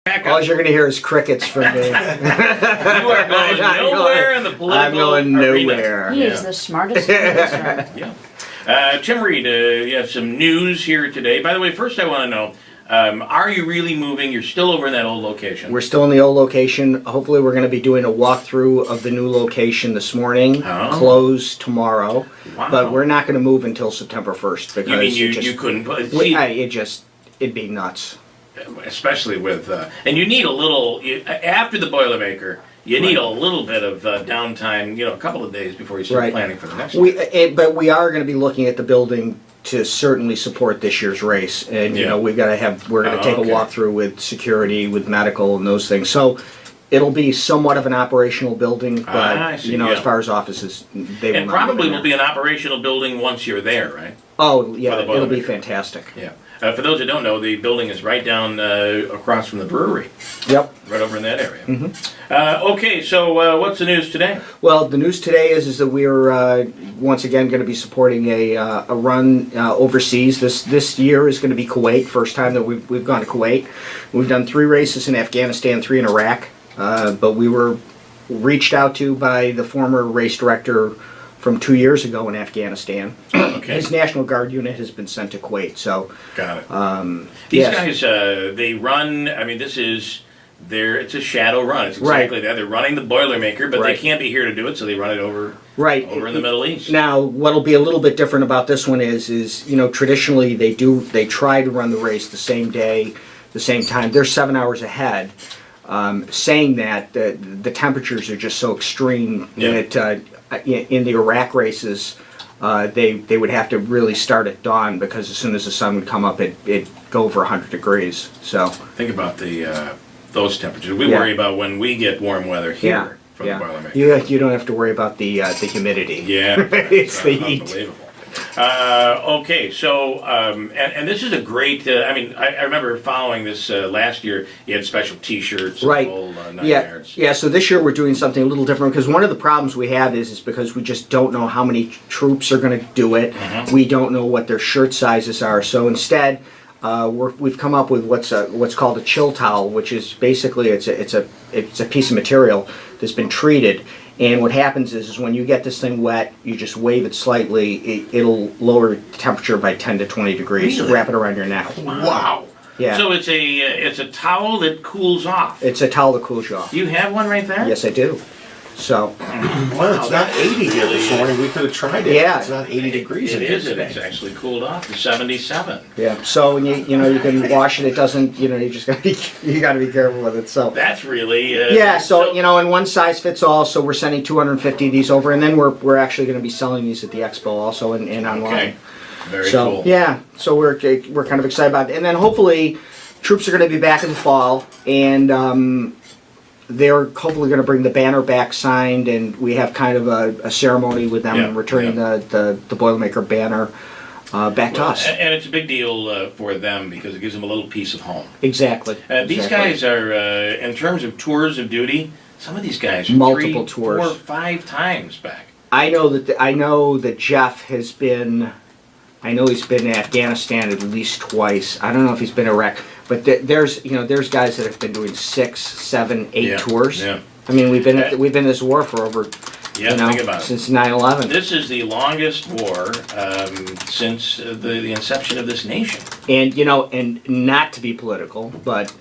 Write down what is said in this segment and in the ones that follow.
All you're going to hear is crickets from me. You are going nowhere in the political I'm going arena. nowhere. He is the smartest man in this room. Yeah. Tim Reed, you have some news here today. By the way, first I want to know, are you really moving? You're still over in that old location. We're still in the old location. Hopefully we're going to be doing a walkthrough of the new location this morning. Oh. Close tomorrow. Wow. But we're not going to move until September 1st. Because You mean it just, you couldn't put... it'd be nuts. Especially with... and you need a little... after the Boilermaker, you need a little bit of downtime, a couple of days before you start planning for the next one. But we are going to be looking at the building to certainly support this year's race. And, we're going to take a walkthrough with security, with medical and those things. So it'll be somewhat of an operational building, but, as far as offices, they will and not probably be will be an operational building once you're there, right? Oh, yeah, For the it'll be Boilermaker. fantastic. Yeah. For those who don't know, the building is right down across from the brewery. Yep. Right over in that area. Okay, so what's the news today? Well, the news today is that we're once again going to be supporting a run overseas. This year is going to be Kuwait. First time that we've gone to Kuwait. We've done 3 races in Afghanistan, 3 in Iraq. But we were reached out to by the former race director from 2 years ago in Afghanistan. Okay. His National Guard unit has been sent to Kuwait. So got it. These guys, they run. I mean, it's a shadow run. It's exactly that. They're running the Boilermaker, but they can't be here to do it, so they run it over over in the Middle East. Now, what'll be a little bit different about this one is traditionally they try to run the race the same day, the same time. They're 7 hours ahead. Saying that the temperatures are just so extreme that in the Iraq races they would have to really start at dawn, because as soon as the sun would come up it'd go over 100 degrees. So think about those temperatures. We worry about when we get warm weather here from the Boilermaker. You don't have to worry about the humidity. Yeah, it's the heat. Unbelievable. Okay, so and this is a great. I remember following this last year. You had special T-shirts, right? Whole, 9 yards. Yeah. So this year we're doing something a little different, because one of the problems we have is because we just don't know how many troops are going to do it. We don't know what their shirt sizes are. So instead, we've come up with what's called a chill towel, which is basically it's a piece of material that's been treated. And what happens is when you get this thing wet, you just wave it slightly, it'll lower the temperature by 10 to 20 degrees. Really? Wrap it around your neck. Wow. Yeah. So it's a towel that cools off. It's a towel that cools you off. Do you have one right there? Yes, I do. So. Well, it's not 80 here this morning. We could have tried it. Yeah. It's not 80 degrees It in here is. today. It's actually cooled off to 77. Yeah. So when you can wash it, it doesn't. You just gotta be careful with it. So. That's really. Yeah. So and one size fits all. So we're sending 250 of these over, and then we're actually going to be selling these at the expo also and online. Okay. Very so, cool. Yeah. So we're kind of excited about it, and then hopefully troops are going to be back in the fall, and they're hopefully going to bring the banner back signed, and we have kind of a ceremony with them returning the Boilermaker banner back to us. And it's a big deal for them because it gives them a little piece of home. Exactly. These guys are, in terms of tours of duty, some of these guys are multiple 3, tours, 4, 5 times back. I know that Jeff has been. I know he's been in Afghanistan at least twice. I don't know if he's been in Iraq, but there's guys that have been doing 6, 7, 8 tours. Yeah. I mean, we've been in this war for over think about since 9/11. This is the longest war since the inception of this nation. And and not to be political, but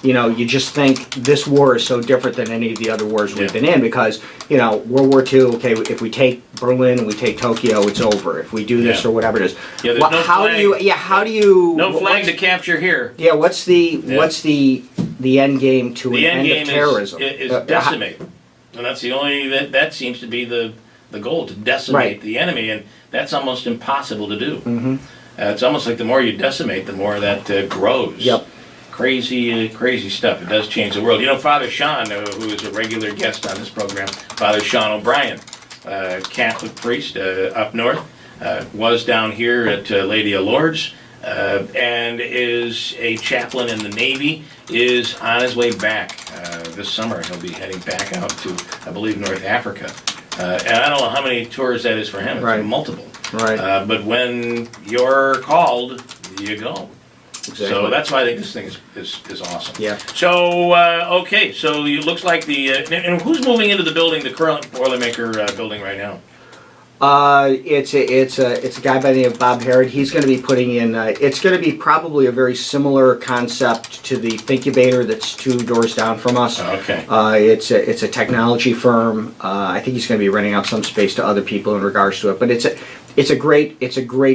you just think this war is so different than any of the other wars we've been in, because World War II. Okay, if we take Berlin and we take Tokyo, it's over. If we do this or whatever it is, there's no flag. How do you? No flag to capture here. Yeah, what's the end game to an end of terrorism? Is decimate, and that's the only that seems to be the goal, to decimate the enemy, and that's almost impossible to do. It's almost like the more you decimate, the more that grows. Yep. Crazy stuff. It does change the world. Father Sean, who is a regular guest on this program, Father Sean O'Brien, Catholic priest up north, was down here at Lady of Lourdes, and is a chaplain in the Navy, is on his way back. This summer he'll be heading back out to, I believe, North Africa. And I don't know how many tours that is for him. It's multiple. Right. But when you're called, you go. So that's why I think this thing is awesome. Yeah. So, okay, so it looks like and who's moving into the building, the current Boilermaker building right now? It's a guy by the name of Bob Harrod. He's going to be putting in. It's going to be probably a very similar concept to the Thinkubator that's 2 doors down from us. Okay. It's a technology firm. I think he's going to be renting out some space to other people in regards to it. But it's a great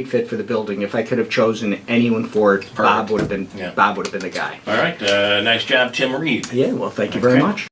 fit for the building. If I could have chosen anyone for it, Bob would have been the guy. All right, nice job, Tim Reed. Yeah. Well, thank you very Okay. much.